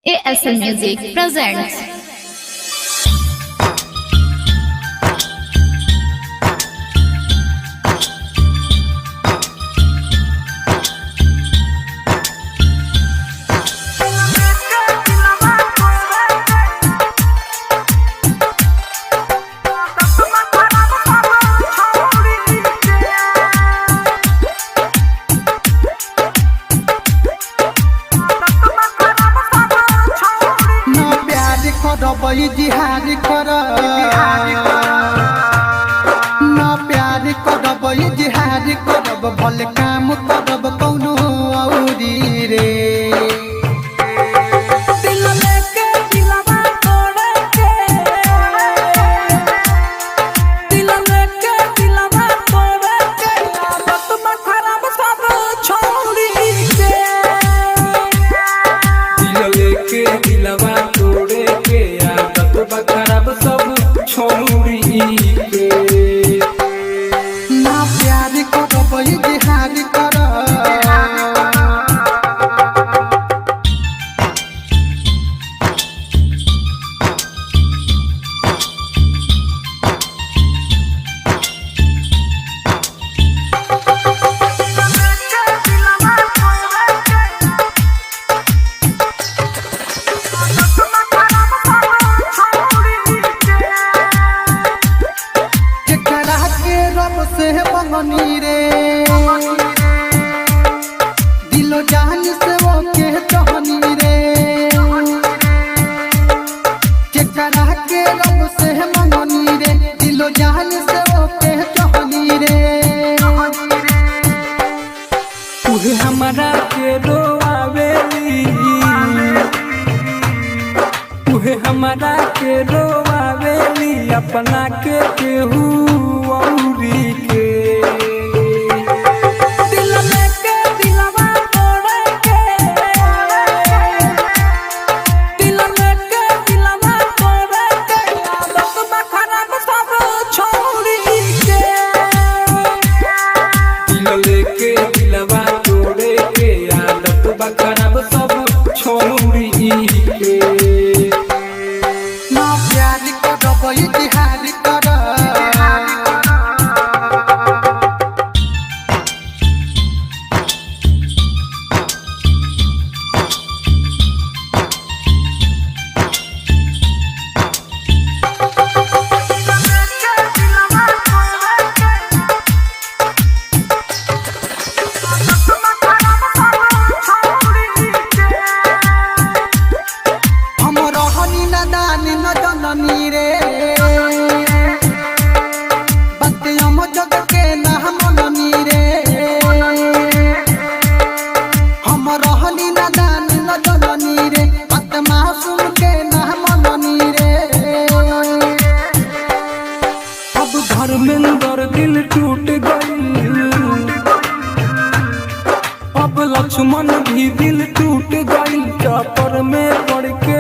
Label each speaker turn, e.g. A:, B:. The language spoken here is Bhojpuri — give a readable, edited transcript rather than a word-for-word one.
A: ASL Music presents
B: जिहाद कर ना प्यार करब जिहाद करब भले काम करब कौनो औरी रे दिल लेके दिलवा तोड़े के दिल लेके दिलवा तोड़े के आदत में खराब सब छोड़ी के
C: दिल लेके दिलवा तोड़े के खराब सब छोड़ी के
B: ना प्यार करब जिहाद कर से मंगनी रे दिलो जान से वो के कहनी रे के करा के रब से मंगनी रे दिलो जान से वो के कहनी रे
C: तुहे हमारा के रोआवेली तुहे हमारा के रोआवेली अपना के केहू औरी के
B: दिल लेके दिलवा तोड़े के दिल लेके दिलवा तोड़े के आदत में खराब सब छोड़ी के
C: दिल लेके दिलवा तोड़े के आदत खराब सब छोड़ी के
B: ना प्यार करब जिहाद कर न जननी रे बत्ते हम जग के ना मननी रे हम रहनी न दान न जननी रे बात मासूम के ना मननी रे
C: अब धर्मेंद्र दिल टूट गई अब लक्ष्मण भी दिल टूट गई चापर में पड़ के